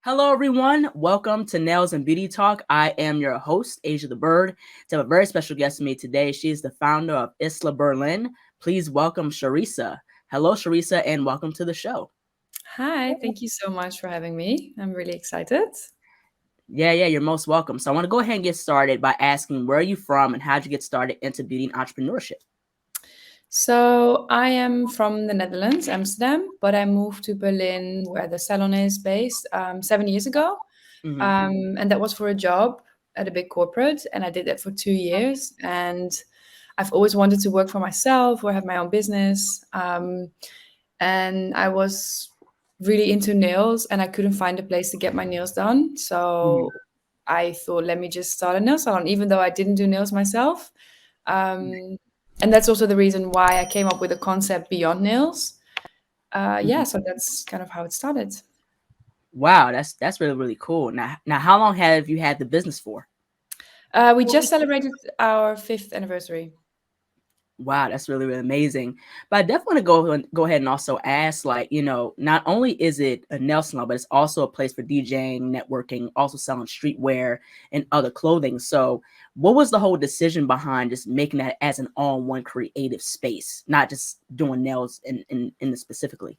Hello, everyone. Welcome to Nails and Beauty Talk. I am your host, Asia the Bird. To have a very special guest with me today. She is the founder of ISLA Berlin. Please welcome Charissa. Hello, Charissa, and welcome to the show. Hi, thank you so much for having me. I'm really excited. Yeah, you're most welcome. So I want to go ahead and get started by asking where are you from and how'd you get started into beauty and entrepreneurship? So, I am from the Netherlands, Amsterdam, but I moved to Berlin, where the salon is based, 7 years ago. Hmm. And that was for a job at a big corporate. And I did that for 2 years. And I've always wanted to work for myself or have my own business. And I was really into nails, and I couldn't find a place to get my nails done. Hmm. So, I thought, let me just start a nail salon, even though I didn't do nails myself. Um, and that's also the reason why I came up with a concept beyond nails. Hmm. So that's kind of how it started. Wow, that's really cool. Now, how long have you had the business for? We just celebrated our 5th anniversary. Wow, that's really amazing. But I definitely want to go ahead and also ask, not only is it a nail salon, but it's also a place for DJing, networking, also selling streetwear and other clothing. So, what was the whole decision behind just making that as an all-in-one creative space, not just doing nails in the specifically?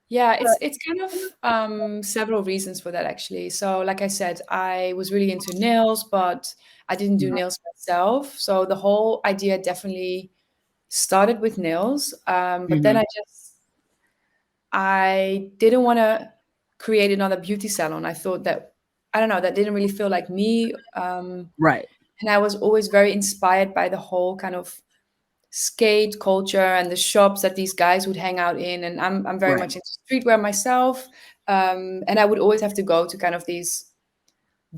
Yeah, it's kind of several reasons for that actually. So, like I said, I was really into nails, but I didn't do nails myself. So the whole idea definitely started with nails. But then Mm-hmm. I didn't want to create another beauty salon. I thought that, I don't know, that didn't really feel like me. Right. And I was always very inspired by the whole kind of skate culture and the shops that these guys would hang out in. And I'm very Right. much into streetwear myself. And I would always have to go to kind of these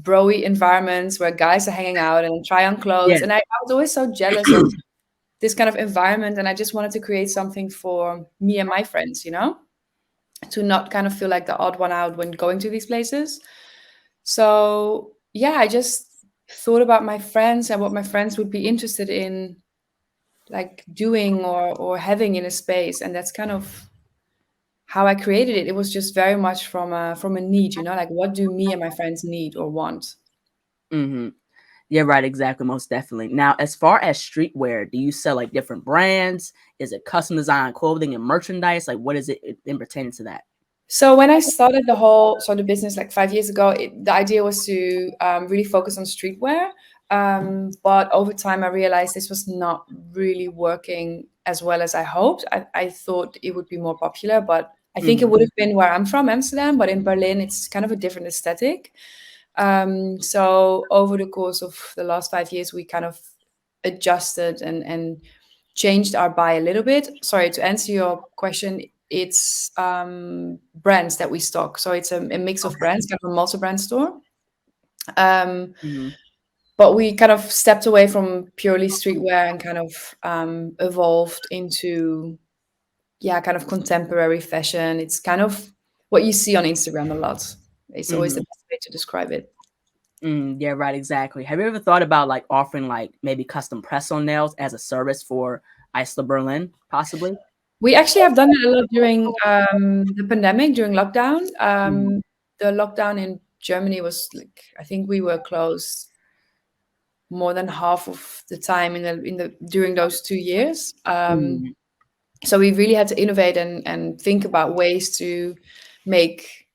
broy environments where guys are hanging out and try on clothes. Yes. And I was always so jealous of this kind of environment. And I just wanted to create something for me and my friends, to not kind of feel like the odd one out when going to these places. So, yeah, I just thought about my friends and what my friends would be interested in, like doing or having in a space, and that's kind of how I created it. It was just very much from a need, like what do me and my friends need or want. Mm-hmm. Yeah, right, exactly, most definitely. Now, as far as streetwear, do you sell like different brands? Is it custom designed clothing and merchandise? Like, what is it in pertaining to that? So when I started the business like 5 years ago, the idea was to really focus on streetwear. But over time, I realized this was not really working as well as I hoped. I thought it would be more popular, but I think it Hmm. would have been where I'm from, Amsterdam. But in Berlin, it's kind of a different aesthetic. So over the course of the last 5 years, we kind of adjusted and changed our buy a little bit. Sorry, to answer your question, it's brands that we stock. So it's a mix of Okay. brands, kind of a multi-brand store. Um, Hmm. but we kind of stepped away from purely streetwear and kind of evolved into, yeah, kind of contemporary fashion. It's kind of what you see on Instagram a lot. It's always the Hmm. best way to describe it. Yeah, right, exactly. Have you ever thought about like offering like maybe custom press on nails as a service for ISLA Berlin, possibly? We actually have done it a lot during the pandemic, during lockdown. Mm-hmm. The lockdown in Germany was like, I think we were closed more than half of the time in the during those 2 years. So we really had to innovate and think about ways to make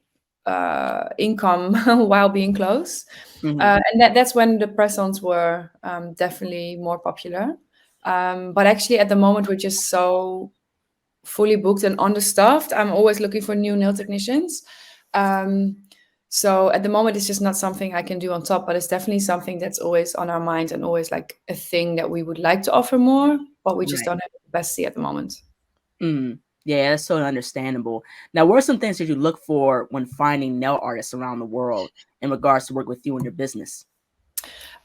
income while being closed. Hmm. And that's when the press-ons were definitely more popular. But actually, at the moment, we're just so fully booked and understaffed. I'm always looking for new nail technicians. Um, so at the moment, it's just not something I can do on top, but it's definitely something that's always on our mind and always like a thing that we would like to offer more, but we just Right. don't have the capacity at the moment. Yeah, that's so understandable. Now, what are some things that you look for when finding nail artists around the world in regards to work with you and your business?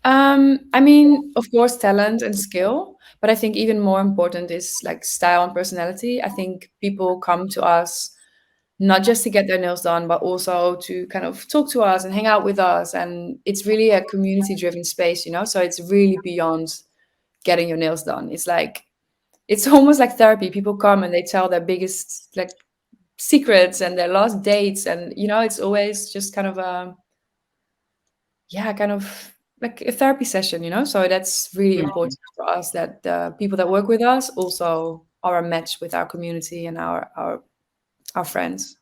I mean, of course, talent and skill, but I think even more important is like style and personality. I think people come to us not just to get their nails done, but also to kind of talk to us and hang out with us. And it's really a community driven space. So it's really beyond getting your nails done. It's almost like therapy. People come and they tell their biggest, like, secrets and their lost dates, and it's always just kind of kind of like a therapy session. So that's really important for us, that the people that work with us also are a match with our community and our friends.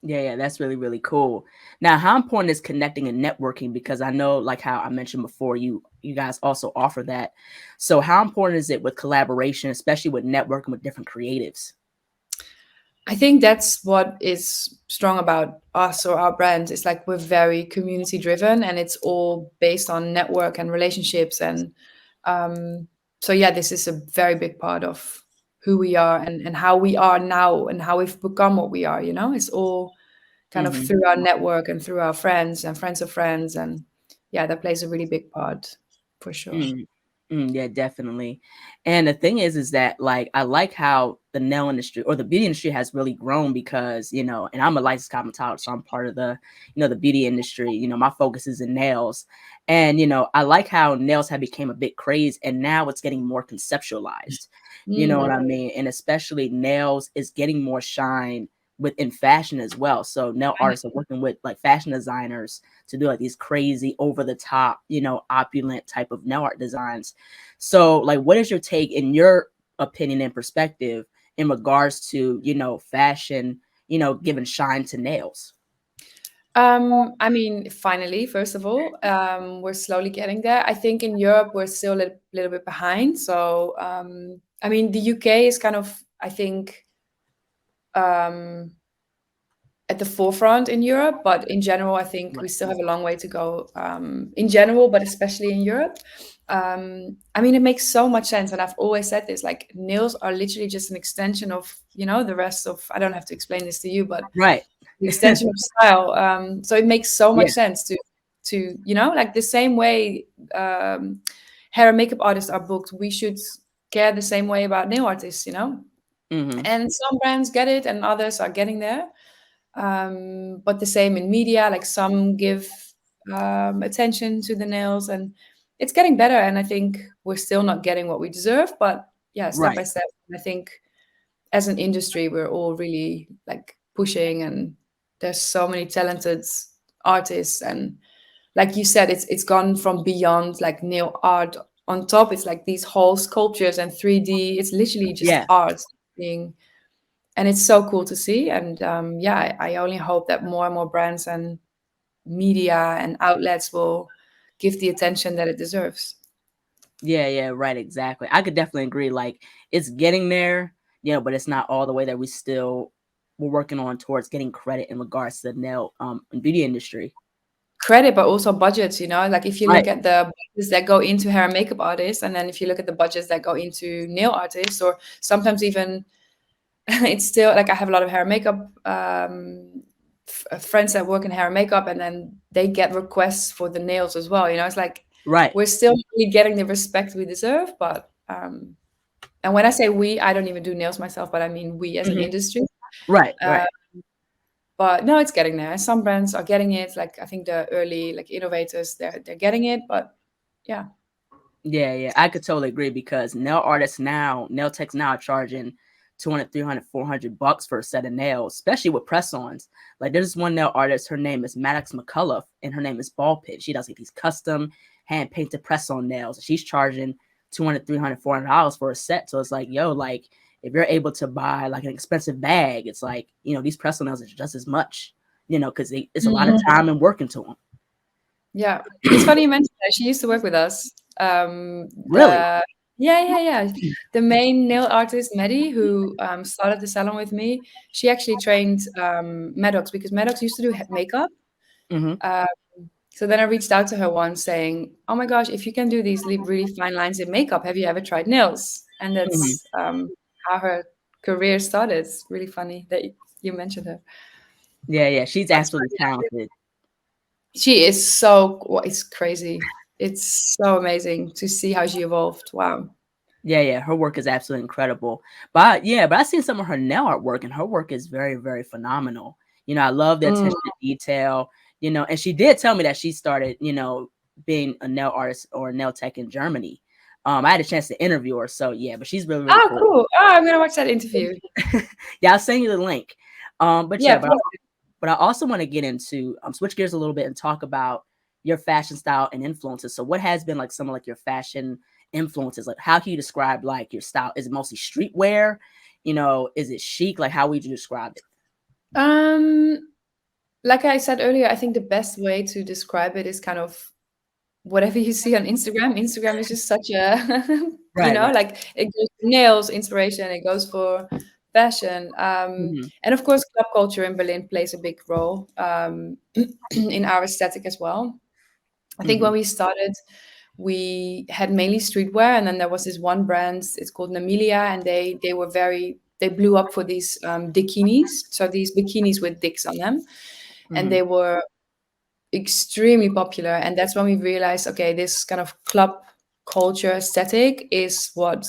Yeah, that's really, really cool. Now, how important is connecting and networking? Because I know, like how I mentioned before, you guys also offer that. So how important is it with collaboration, especially with networking with different creatives? I think that's what is strong about us or our brand. It's like we're very community driven, and it's all based on network and relationships. And so, yeah, this is a very big part of who we are, and how we are now, and how we've become what we are. It's all kind of Mm-hmm. through our network and through our friends and friends of friends. And yeah, that plays a really big part for sure. Yeah, definitely. And the thing is that like I like how the nail industry or the beauty industry has really grown because, and I'm a licensed cosmetologist, so I'm part of the, the beauty industry. My focus is in nails. And, I like how nails have become a big craze and now it's getting more conceptualized. You know what I mean? And especially nails is getting more shine within fashion as well. So nail artists are working with like fashion designers to do like these crazy over the top, opulent type of nail art designs. So like what is your take in your opinion and perspective in regards to, fashion, giving shine to nails? I mean, finally, first of all, we're slowly getting there. I think in Europe we're still a little bit behind. So, I mean, the UK is kind of, I think, um, at the forefront in Europe, but in general, I think we Right. still have a long way to go. In general, but especially in Europe. I mean, it makes so much sense, and I've always said this: like nails are literally just an extension of, the rest of. I don't have to explain this to you, but Right. the extension of style. So it makes so much Yeah. sense to like the same way hair and makeup artists are booked, we should care the same way about nail artists. Mm-hmm. And some brands get it, and others are getting there. But the same in media, like some give attention to the nails, and it's getting better. And I think we're still not getting what we deserve, but yeah, step by Right. step. I think as an industry, we're all really like pushing, and there's so many talented artists. And like you said, it's gone from beyond like nail art on top. It's like these whole sculptures and 3D. It's literally just Yeah. art being, and it's so cool to see. And yeah, I only hope that more and more brands and media and outlets will give the attention that it deserves. Yeah, right, exactly. I could definitely agree. Like it's getting there, but it's not all the way that we're working on towards getting credit in regards to the nail and beauty industry. Credit, but also budgets. Like if you Right. look at the budgets that go into hair and makeup artists, and then if you look at the budgets that go into nail artists, or sometimes even it's still like I have a lot of hair and makeup friends that work in hair and makeup, and then they get requests for the nails as well. It's like Right. we're still really getting the respect we deserve. But and when I say we, I don't even do nails myself, but I mean we as an Hmm. industry. Right. uh, Right. but no, it's getting there. Some brands are getting it, like I think the early like innovators, they're getting it. But yeah. Yeah, I could totally agree because nail techs now are charging 200, 300, $400 for a set of nails, especially with press-ons. Like there's one nail artist, her name is Maddox McCullough, and her name is Ball Pit. She does like these custom hand-painted press-on nails. She's charging 200, 300, $400 for a set. So it's like, yo, like if you're able to buy like an expensive bag, it's like, these press-on nails are just as much, because it's a lot of time and work into them. Yeah, it's funny you mentioned that. She used to work with us. Really? The yeah. The main nail artist, Maddie, who started the salon with me, she actually trained Maddox, because Maddox used to do makeup. Hmm. Um, so then I reached out to her once saying, "Oh my gosh, if you can do these really fine lines in makeup, have you ever tried nails?" And Hmm. that's how her career started. It's really funny that you mentioned her. Yeah, she's That's absolutely talented. She is so, it's crazy. It's so amazing to see how she evolved. Wow. Yeah, her work is absolutely incredible. But I've seen some of her nail artwork, and her work is very, very phenomenal. I love the Mm. attention to detail. And she did tell me that she started, being a nail artist or a nail tech in Germany. I had a chance to interview her, so yeah, but she's really, really Oh, cool. cool. Oh, I'm gonna watch that interview. Yeah, I'll send you the link. But Yeah, yeah, but I also want to get into switch gears a little bit and talk about your fashion style and influences. So what has been like some of like your fashion influences? Like how can you describe like your style? Is it mostly streetwear? Is it chic? Like how would you describe it? um, like I said earlier, I think the best way to describe it is kind of whatever you see on Instagram. Instagram is just such a, Right, right. like it goes for nails, inspiration, it goes for fashion. Hmm. And of course, club culture in Berlin plays a big role in our aesthetic as well. I think when Hmm. we started, we had mainly streetwear, and then there was this one brand. It's called Namilia, and they blew up for these bikinis. So these bikinis with dicks on them, and Hmm. they were extremely popular. And that's when we realized, okay, this kind of club culture aesthetic is what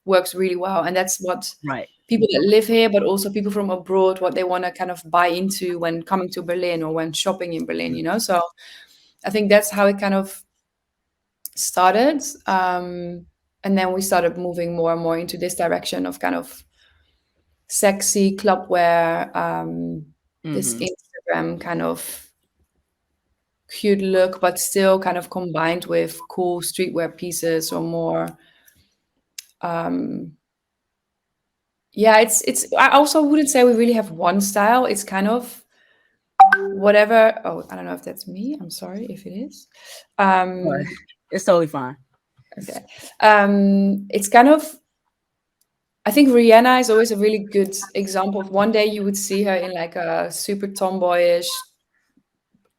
works really well, and that's what Right. people that live here, but also people from abroad, what they want to kind of buy into when coming to Berlin or when shopping in Berlin. So I think that's how it kind of started. And then we started moving more and more into this direction of kind of sexy club wear, this Hmm. Instagram kind of cute look, but still kind of combined with cool streetwear pieces or more. Um, yeah, it's. I also wouldn't say we really have one style. It's kind of whatever. Oh, I don't know if that's me. I'm sorry if it is. Right. Um, It's totally fine. okay. It's kind of. I think Rihanna is always a really good example of one day you would see her in like a super tomboyish,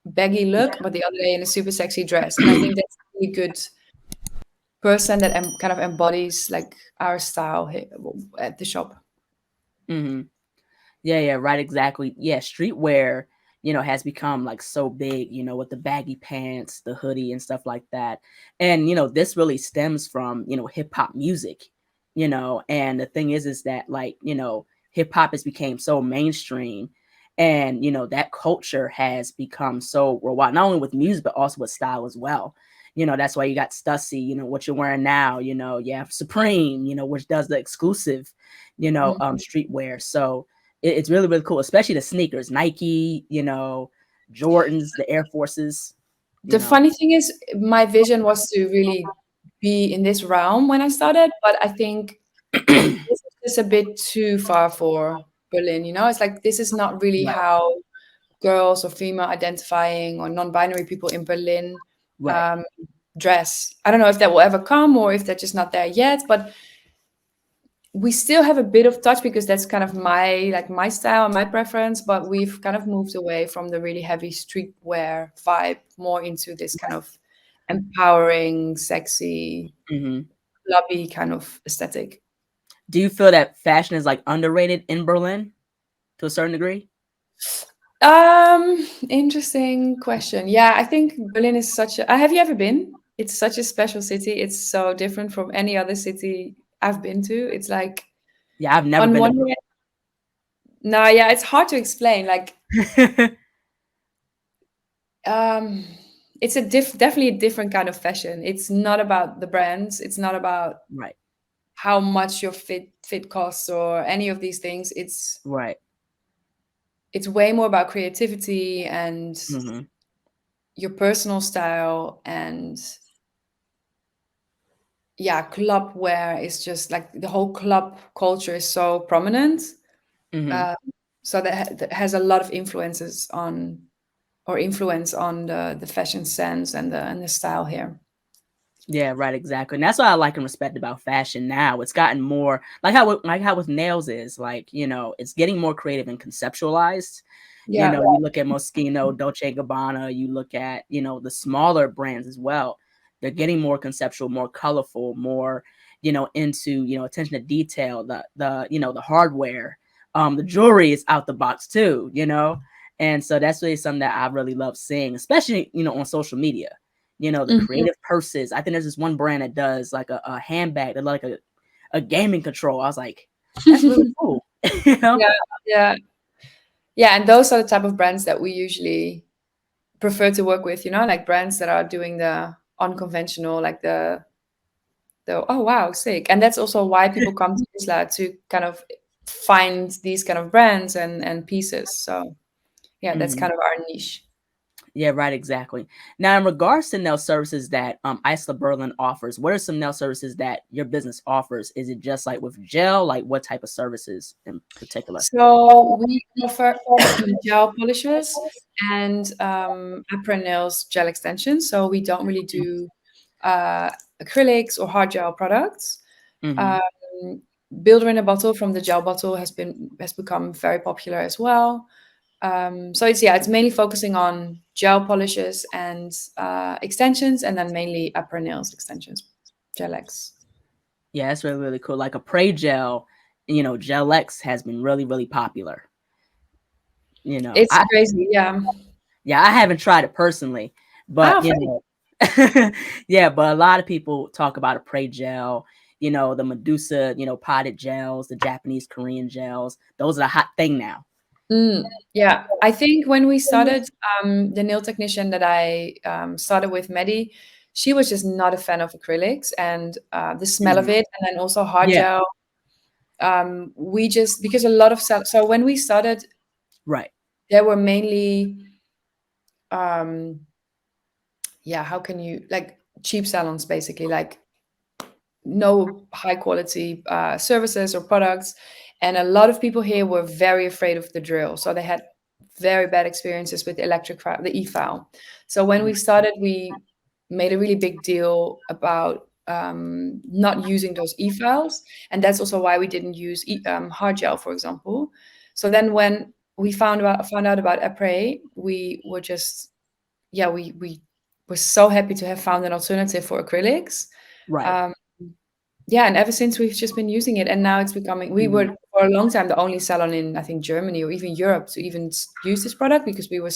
baggy look, but the other day in a super sexy dress. And I think that's a really good person that kind of embodies like our style here at the shop. Hmm. Yeah, yeah, right, exactly. Yeah, streetwear, has become like so big, with the baggy pants, the hoodie and stuff like that. And, this really stems from, hip hop music, and the thing is that like, hip hop has become so mainstream and, that culture has become so worldwide, not only with music, but also with style as well. That's why you got Stussy, what you're wearing now, you have Supreme, which does the exclusive, Mhm. streetwear. So, it's really, really cool, especially the sneakers, Nike, Jordans, the Air Forces, you The know. funny thing is, my vision was to really be in this realm when I started, but I think this is just a bit too far for Berlin. It's like this is not really Right, how girls or female identifying or non-binary people in Berlin right. um, dress. I don't know if that will ever come or if they're just not there yet, but we still have a bit of touch because that's kind of my style and my preference, but we've kind of moved away from the really heavy streetwear vibe more into this kind of empowering, sexy, Hmm. clubby kind of aesthetic. Do you feel that fashion is like underrated in Berlin to a certain degree? Interesting question. Yeah, I think Berlin is such a have you ever been? It's such a special city. It's so different from any other city I've been to. It's like Yeah, I've never on been to one hand, no, yeah, it's hard to explain. Like, Berlin. um, it's definitely a different kind of fashion. It's not about the brands. It's not about Right, how much your fit costs or any of these things. right. It's way more about creativity and Hmm. your personal style. And yeah, club wear is just like the whole club culture is so prominent. Hmm. Uh, so that has a lot of influence on the fashion sense and the style here. Yeah, right, exactly. And that's what I like and respect about fashion now. It's gotten more like how with nails is like, it's getting more creative and conceptualized. Yeah. You look at Moschino, Dolce & Gabbana, you look at, the smaller brands as well. They're getting more conceptual, more colorful, more, into, attention to detail, the hardware. The jewelry is out the box too. And so that's really something that I really love seeing, especially, on social media. The Mhm. creative purses. I think there's this one brand that does like a handbag that like a gaming control. I was like, that's really cool. you know? Yeah, yeah. Yeah, and those are the type of brands that we usually prefer to work with, like brands that are doing the unconventional, like the oh wow, sick. And that's also why people come to ISLA to kind of find these kind of brands and pieces. So yeah, that's Mhm. kind of our niche. Yeah, right, exactly. Now, in regards to nail services that ISLA Berlin offers, what are some nail services that your business offers? Is it just like with gel? Like what type of services in particular? So we offer gel polishes and apron nails gel extensions. So we don't really do acrylics or hard gel products. Mm-hmm. Um, Builder in a bottle from the gel bottle has become very popular as well. So it's mainly focusing on gel polishes and extensions, and then mainly apron nails extensions, gel X. Yeah, that's really, really cool. Like a Prey gel, Gel X has been really, really popular. It's I crazy, yeah. Yeah, I haven't tried it personally, Ah, but funny. yeah, but a lot of people talk about a Prey gel, the Medusa, potted gels, the Japanese Korean gels. Those are the hot thing now. Yeah, I think when we started, the nail technician that I started with, Maddie, she was just not a fan of acrylics and the smell of Mhm. it, and then also hard Yeah, gel. We just because a lot of so when we started, right. there were mainly um, yeah, how can you like cheap salons basically, like no high quality services or products. And a lot of people here were very afraid of the drill. So they had very bad experiences with the the e-file. So when we started, we made a really big deal about not using those e-files. And that's also why we didn't use hard gel, for example. So then when we found out about Après, we were just, yeah, we were so happy to have found an alternative for acrylics. Right. Um, yeah, and ever since we've just been using it, and now it's becoming. We Mhm. were for a long time the only salon in I think Germany or even Europe to even use this product because we were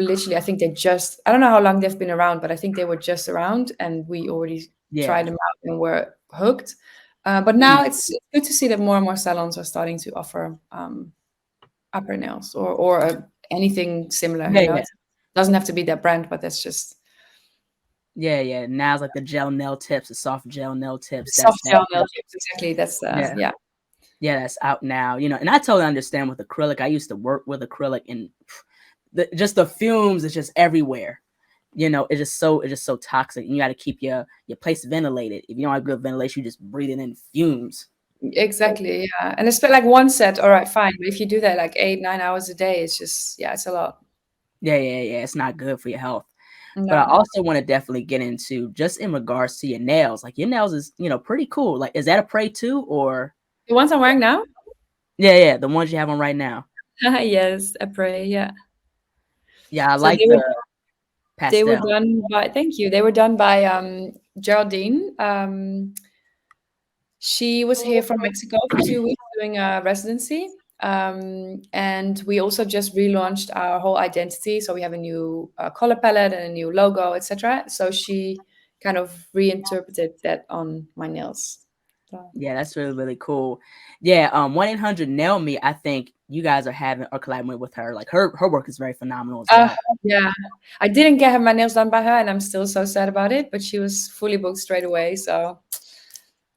literally. I think they just. I don't know how long they've been around, but I think they were just around, and we already tried Yeah. them out and were hooked. But now it's good to see that more and more salons are starting to offer upper nails or anything similar. Yeah, yeah. It doesn't have to be that brand, but that's just Yeah, yeah. Now it's like the gel nail tips, the soft gel nail tips. soft That's gel nail tips. Exactly. That's yeah. yeah. Yeah, that's out now. And I totally understand with acrylic. I used to work with acrylic and just the fumes is just everywhere. It's just so toxic. And you got to keep your place ventilated. If you don't have good ventilation, you just breathing in fumes. Exactly, yeah. And it's like one set, all right, fine. But if you do that like 8, 9 hours a day, it's just, yeah, it's a lot. Yeah, yeah, yeah. It's not good for your health. But I No. also want to definitely get into just in regards to your nails. Like your nails is, pretty cool. Like, is that a Prey too, or The ones I'm wearing now? yeah, yeah, the ones you have on right now? Yes, I pray, yeah. Yeah, I So like the they were pastel. done by thank you. They were done by Geraldine. She was here from Mexico for 2 weeks doing a residency. And we also just relaunched our whole identity. So we have a new color palette and a new logo, etc. So she kind of reinterpreted that on my nails. So, Yeah, that's really, really cool. Yeah, 1-800 Nail Me. I think you guys are having or collaborating with her. Like her work is very phenomenal as uh, well. yeah, I didn't get my nails done by her, and I'm still so sad about it. But she was fully booked straight away, so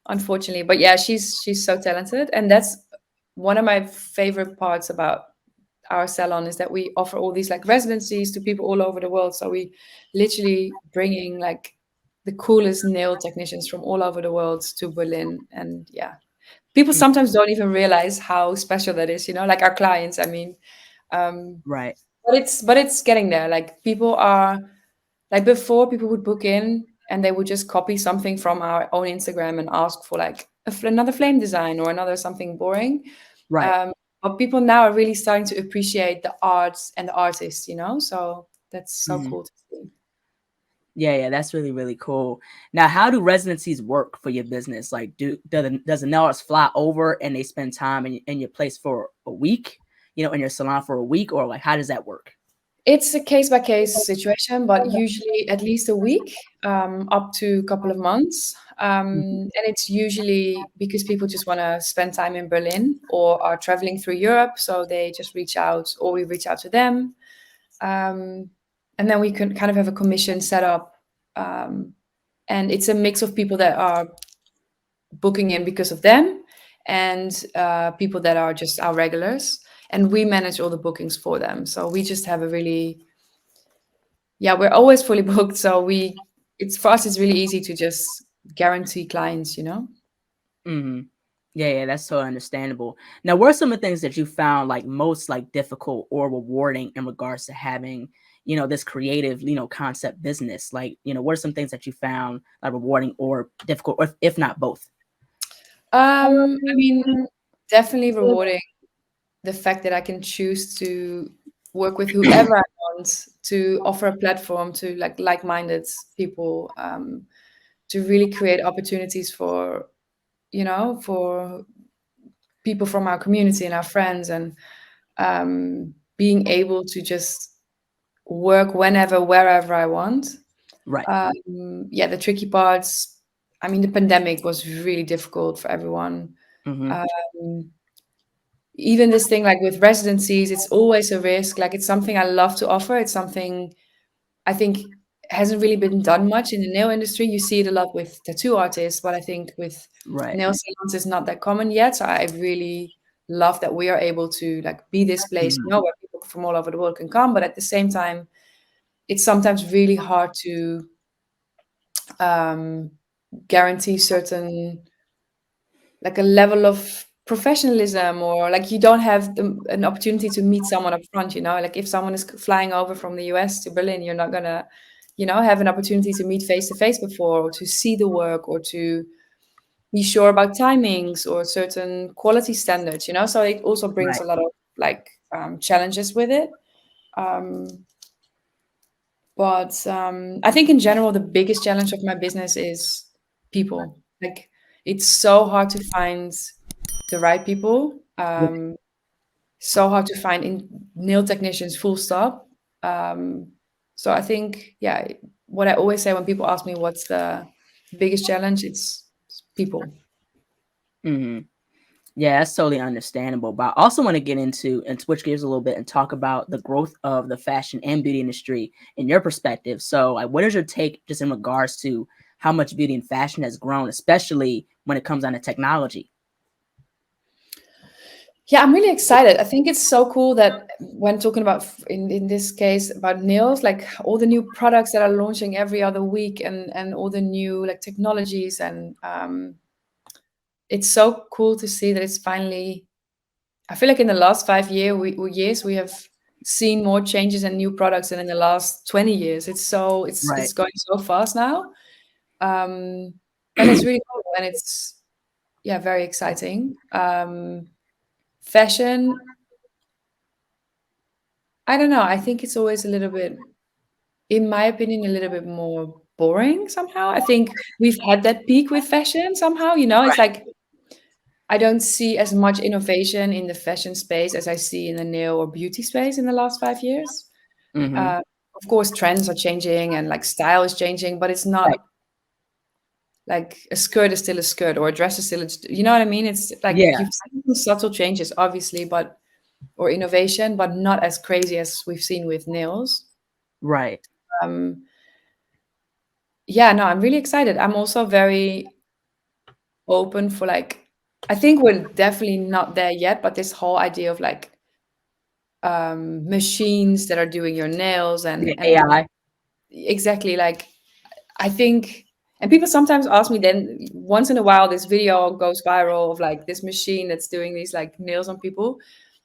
unfortunately. But yeah, she's so talented, and that's one of my favorite parts about our salon is that we offer all these like residencies to people all over the world. So we literally bringing like the coolest nail technicians from all over the world to Berlin, and yeah, people Mm, sometimes don't even realize how special that is. Like our clients. I mean. right. But it's getting there. Like people are like before people would book in and they would just copy something from our own Instagram and ask for like another flame design or another something boring. Right. Um, but people now are really starting to appreciate the arts and the artists. So that's so Mhm. cool to see. Yeah, yeah, that's really, really cool. Now, how do residencies work for your business? Like, does the nail artist fly over and they spend time in your place for a week? In your salon for a week, or like, how does that work? It's a case by case situation, but usually at least a week, up to a couple of months. Mhm. And it's usually because people just want to spend time in Berlin or are traveling through Europe. So they just reach out or we reach out to them. Um, and then we can kind of have a commission set up. And it's a mix of people that are booking in because of them and people that are just our regulars, and we manage all the bookings for them. So we just have a really, yeah, we're always fully booked. So it's for us, it's really easy to just guarantee clients, you know? Mm-hmm. Yeah, that's so understandable. Now, what are some of the things that you found like most like difficult or rewarding in regards to having, this creative, concept business? Like, what are some things that you found like rewarding or difficult, or if not both? I mean, definitely rewarding the fact that I can choose to work with whoever I want, to offer a platform to like-minded people, to really create opportunities for, for people from our community and our friends, and being able to just work whenever, wherever I want. Right. Yeah, the tricky parts. I mean, the pandemic was really difficult for everyone. Mm-hmm. Um, Even this thing like with residencies, it's always a risk. Like it's something I love to offer. It's something I think hasn't really been done much in the nail industry. You see it a lot with tattoo artists, but I think with Right. nail salons it's not that common yet. So I really love that we are able to like be this place, Mm-hmm. where people from all over the world can come. But at the same time, it's sometimes really hard to um, guarantee certain, like a level of professionalism, or like you don't have an opportunity to meet someone up front, like if someone is flying over from the US to Berlin, you're not gonna, have an opportunity to meet face to face before, or to see the work, or to be sure about timings or certain quality standards, so it also brings Right. a lot of like challenges with it. um, but I think in general, the biggest challenge of my business is people. Like it's so hard to find the right people. So hard to find nail technicians, full stop. So I think, yeah, what I always say when people ask me what's the biggest challenge, it's people. Mm-hmm. Yeah, that's totally understandable. But I also want to get into and switch gears a little bit and talk about the growth of the fashion and beauty industry in your perspective. So, like, what is your take just in regards to how much beauty and fashion has grown, especially when it comes down to technology? Yeah, I'm really excited. I think it's so cool that when talking about, in this case, about nails, like all the new products that are launching every other week, and all the new like technologies, and it's so cool to see that it's finally. I feel like in the last 5 years we have seen more changes and new products than in the last 20 years. It's Right. going so fast now, um, and it's really cool, and it's, yeah, very exciting. Fashion, I don't know. I think it's always a little bit, in my opinion, a little bit more boring somehow. I think we've had that peak with fashion somehow. It's Right. like I don't see as much innovation in the fashion space as I see in the nail or beauty space in the last 5 years. Mm-hmm. Uh, of course, trends are changing and like style is changing, but it's Right. not like a skirt is still a skirt, or a dress is still you know what I mean? It's like Yeah. you've seen some subtle changes, obviously, but or innovation, but not as crazy as we've seen with nails. Right. Um, yeah, no, I'm really excited. I'm also very open for like, I think we're definitely not there yet, but this whole idea of like machines that are doing your nails, The and AI. exactly, like I think, and people sometimes ask me, then once in a while this video goes viral of like this machine that's doing these like nails on people,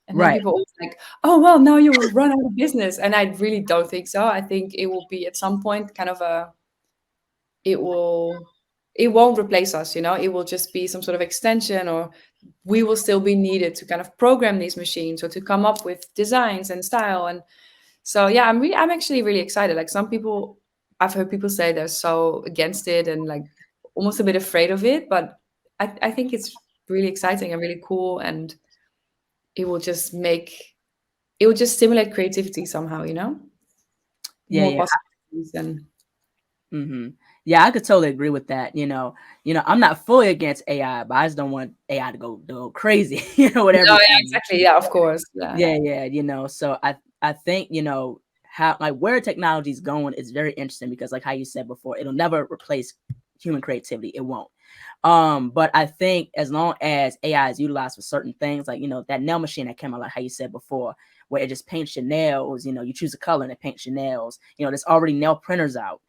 and then Right. people always like, oh well, now you will run out of business, and I really don't think so. I think it will be at some point kind of a, it will, it won't replace us, it will just be some sort of extension, or we will still be needed to kind of program these machines, or to come up with designs and style. And so, yeah, I'm actually really excited. Like some people, I've heard people say they're so against it and like almost a bit afraid of it, but I think it's really exciting and really cool, and it will just make, it will just stimulate creativity somehow, Yeah. more Yeah. possibilities. And Mm-hmm. Yeah, I could totally agree with that. I'm not fully against AI, but I just don't want AI to go crazy, with no, yeah, everything. exactly, yeah, of course, yeah. Yeah, yeah, so I think, how like where technology is going is very interesting because like how you said before, it'll never replace human creativity. It won't. But I think as long as AI is utilized for certain things, like, that nail machine that came out, like how you said before, where it just paints your nails, you choose a color and it paints your nails, there's already nail printers out.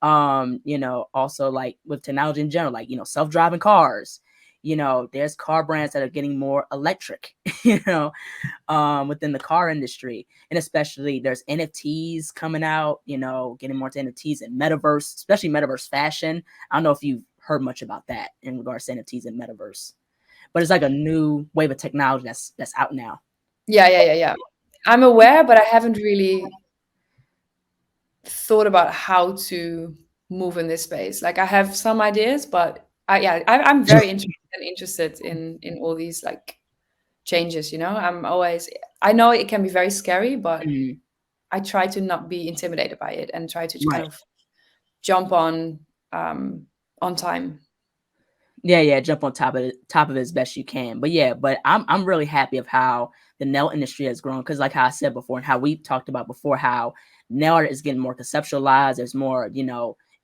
Also like with technology in general, like, self-driving cars, there's car brands that are getting more electric, within the car industry. And especially there's NFTs coming out, getting more to NFTs and metaverse, especially metaverse fashion. I don't know if you've heard much about that in regards to NFTs and metaverse, but it's like a new wave of technology that's out now. Yeah. I'm aware, but I haven't really thought about how to move in this space. Like I have some ideas, but I'm very interested in all these like changes. I know it can be very scary, but Mhm. I try to not be intimidated by it and try to kind Right. of jump on time. Yeah, jump on top of it as best you can. But I'm really happy of how the nail industry has grown, because like how I said before and how we talked about before, how nail art is getting more conceptualized. There's more,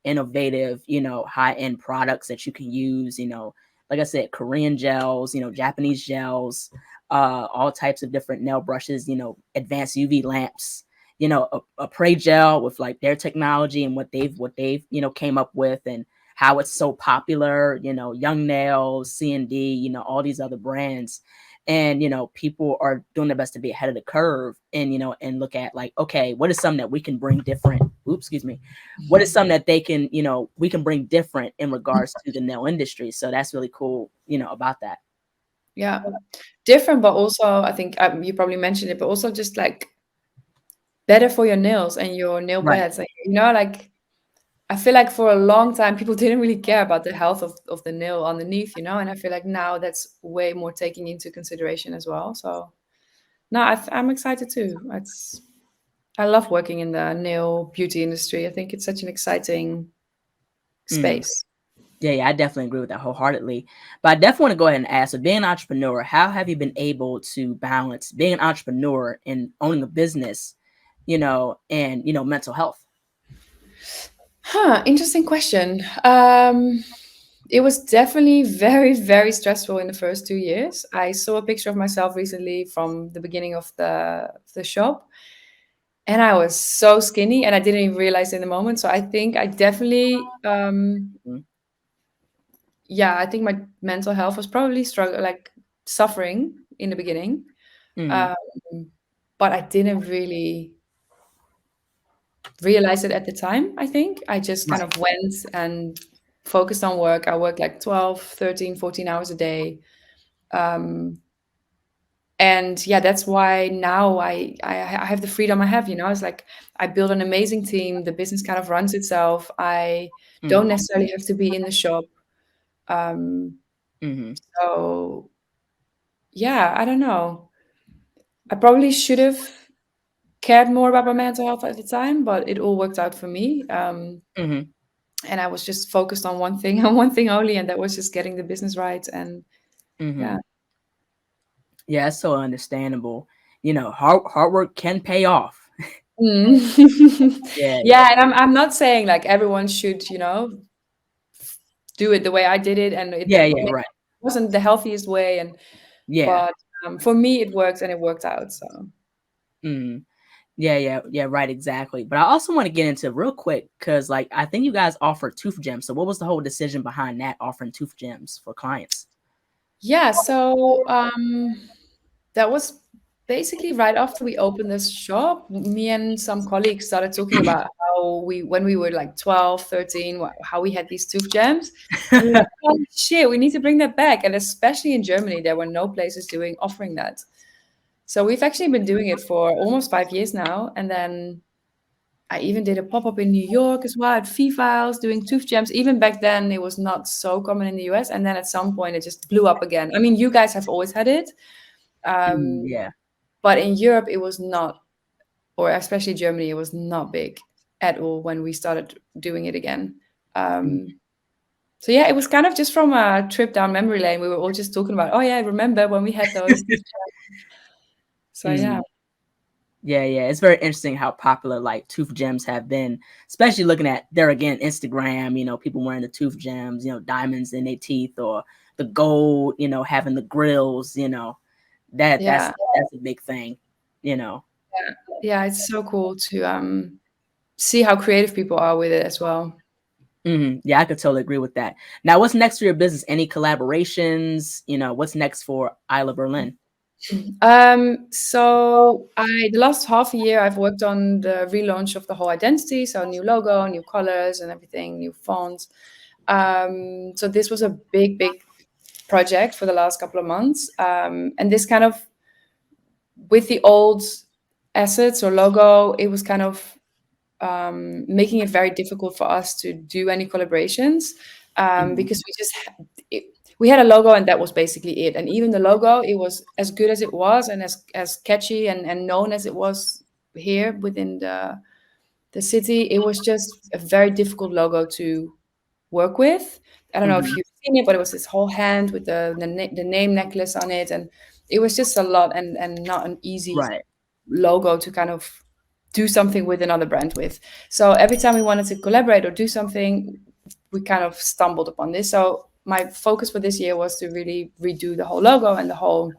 innovative, high-end products that you can use, like I said, Korean gels, Japanese gels, all types of different nail brushes, advanced UV lamps, a Prey gel with like their technology and what they've came up with, and how it's so popular, Young Nails, C&D, all these other brands. And, people are doing their best to be ahead of the curve and, and look at like, okay, what is something that we can bring different? Oops, excuse me. What is something that they can, we can bring different in regards to the nail industry? So that's really cool, about that. Yeah, different, but also I think you probably mentioned it, but also just like better for your nails and your nail Right. beds. Like, like I feel like for a long time people didn't really care about the health of the nail underneath, and I feel like now that's way more taking into consideration as well. So no, I'm excited too. I love working in the nail beauty industry. I think it's such an exciting Mm. space. Yeah, I definitely agree with that wholeheartedly. But I definitely want to go ahead and ask, so being an entrepreneur, how have you been able to balance being an entrepreneur and owning a business, and, mental health? Interesting question. It was definitely very, very stressful in the first 2 years. I saw a picture of myself recently from the beginning of the shop, and I was so skinny, and I didn't even realize in the moment. So I think I definitely, Mhm. I think my mental health was probably suffering in the beginning, Mhm. um, but I didn't really realize it at the time. I think I just kind Right. of went and focused on work. I worked like 12, 13, 14 hours a day. Um, and yeah, that's why now I have the freedom I have. It's like I build an amazing team. The business kind of runs itself. I don't Mhm. necessarily have to be in the shop. Um, Mhm. so yeah, I don't know. I probably should have cared more about my mental health at the time, but it all worked out for me. Mhm. And I was just focused on one thing and one thing only, and that was just getting the business right. And yeah. Mhm. Yeah, it's so understandable. Hard work can pay off. Mm. Yeah. Yeah, and I'm not saying like everyone should, do it the way I did it, and Yeah, yeah, right. wasn't the healthiest way, and Yeah. but for me it worked and it worked out. So Mhm. Yeah, right, exactly. But I also want to get into real quick, because like I think you guys offer tooth gems. So what was the whole decision behind that, offering tooth gems for clients? yeah, so that was basically right after we opened this shop. Me and some colleagues started talking about how when we were like 12, 13, how we had these tooth jams. And we were like, oh shit, we need to bring that back. And especially in Germany, there were no places offering that. So we've actually been doing it for almost 5 years now. And then I even did a pop-up in New York as well at Fee Files doing tooth jams. Even back then, it was not so common in the US. And then at some point, it just blew up again. I mean, you guys have always had it. Um, Yeah. but in Europe, it was not, or especially Germany, it was not big at all when we started doing it again. Mhm. So yeah, it was kind of just from a trip down memory lane. We were all just talking about, oh yeah, I remember when we had those. So yeah. Mhm. Yeah, yeah. It's very interesting how popular like tooth gems have been, especially looking at there again, Instagram, people wearing the tooth gems, diamonds in their teeth or the gold, having the grills, that Yeah, that's a big thing, you know. yeah, yeah. It's so cool to see how creative people are with it as well. Yeah, I could totally agree with that. Now, what's next for your business? Any collaborations? What's next for Isla Berlin? So the last half a year I've worked on the relaunch of the whole identity, so new logo, new colors and everything, new fonts. So this was a big project for the last couple of months. And this kind of, with the old assets or logo, it was kind of making it very difficult for us to do any collaborations, Mhm. because we had a logo and that was basically it. And even the logo, it was as good as it was and as catchy and known as it was here within the city. It was just a very difficult logo to work with. I don't know if Mhm. you've seen it, but it was this whole hand with the name necklace on it, and it was just a lot and not an easy Right. logo to kind of do something with another brand with. So every time we wanted to collaborate or do something, we kind of stumbled upon this. So my focus for this year was to really redo the whole logo and the whole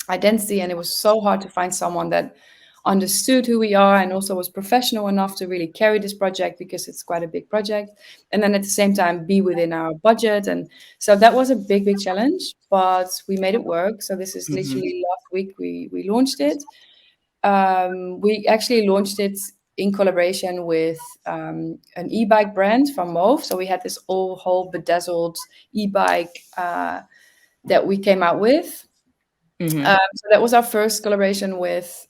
identity, and it was so hard to find someone that understood who we are and also was professional enough to really carry this project, because it's quite a big project, and then at the same time be within our budget. And so that was a big challenge, but we made it work. So this is Mhm. literally last week we launched it. We actually launched it in collaboration with an e-bike brand from Mauve. So we had this whole bedazzled e-bike that we came out with. Mhm. So that was our first collaboration with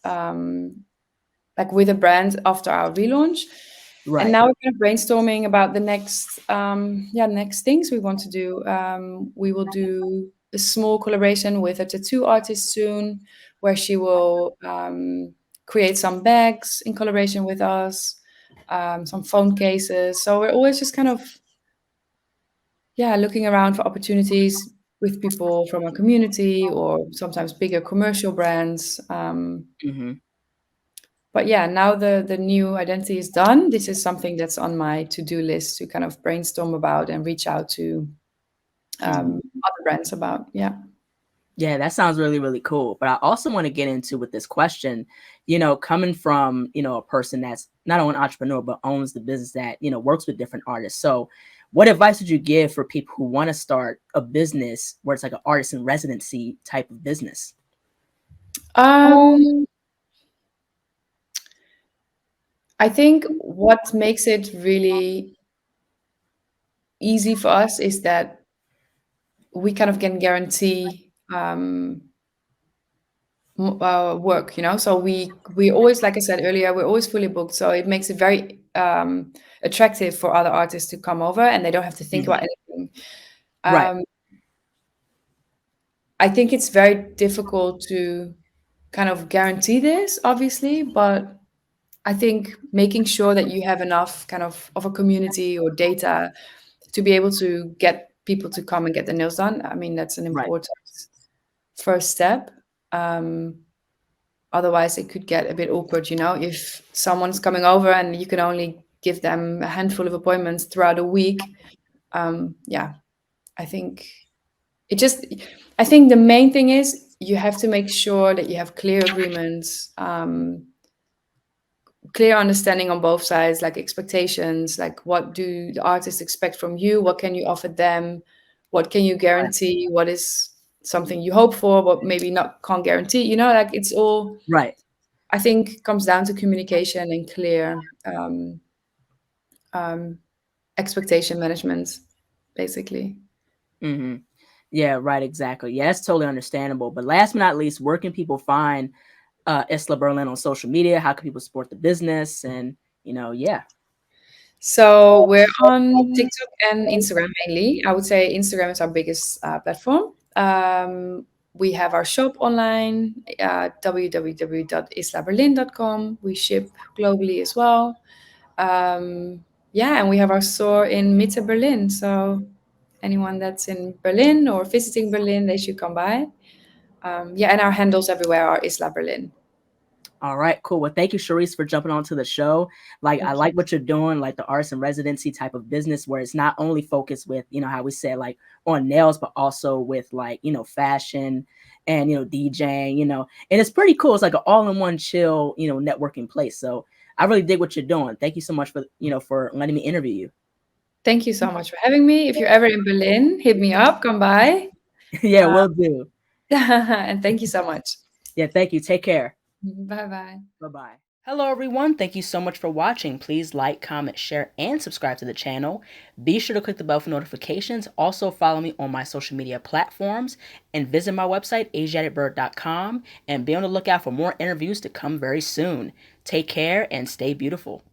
like with a brand after our relaunch. And Right. now we're kind of brainstorming about the next things we want to do. We will do a small collaboration with a tattoo artist soon, where she will create some bags in collaboration with us, some phone cases. So we're always just kind of looking around for opportunities with people from our community or sometimes bigger commercial brands. Mhm. But yeah, now the new identity is done. This is something that's on my to-do list to kind of brainstorm about and reach out to Mhm. other brands about. Yeah. Yeah, that sounds really, really cool. But I also want to get into with this question, coming from, a person that's not only an entrepreneur, but owns the business that, works with different artists. So what advice would you give for people who want to start a business where it's like an artist in residency type of business? Um, I think what makes it really easy for us is that we kind of can guarantee work, so we always, like I said earlier, we're always fully booked, so it makes it very attractive for other artists to come over and they don't have to think Mhm. about anything. Right. um, I think it's very difficult to kind of guarantee this, obviously, but I think making sure that you have enough kind of a community or data to be able to get people to come and get their nails done, I mean, that's an Right. important first step. um, Otherwise it could get a bit awkward, if someone's coming over and you can only give them a handful of appointments throughout a week. Yeah, I think it just I think the main thing is you have to make sure that you have clear agreements, clear understanding on both sides, like expectations, like what do the artists expect from you, what can you offer them, what can you Right. guarantee, what is something you hope for but maybe not can't guarantee, like it's all, Right. I think, comes down to communication and clear um, expectation management, basically. hmm Yeah, right, exactly. Yeah, that's totally understandable. But last but not least, where can people find ISLA Berlin on social media? How can people support the business? And yeah. So we're on TikTok and Instagram mainly. I would say Instagram is our biggest platform. We have our shop online, www.islaberlin.com. We ship globally as well. Yeah, and we have our store in Mitte Berlin. So anyone that's in Berlin or visiting Berlin, they should come by. Yeah, and our handles everywhere are Isla Berlin. All right, cool. Well, thank you, Charisse, for jumping onto the show. Like, I Thank like you. what you're doing, like the artist in residency type of business, where it's not only focused with, how we said, like on nails, but also with like, fashion and, DJing, and it's pretty cool. It's like an all-in-one chill, networking place. So I really dig what you're doing. Thank you so much for, for letting me interview you. Thank you so much for having me. If you're ever in Berlin, hit me up, come by. Yeah, will do. And thank you so much. Yeah, thank you. Take care. Bye-bye. Bye-bye. Hello, everyone. Thank you so much for watching. Please like, comment, share, and subscribe to the channel. Be sure to click the bell for notifications. Also, follow me on my social media platforms and visit my website, ASIATHABIRD.com, and be on the lookout for more interviews to come very soon. Take care and stay beautiful.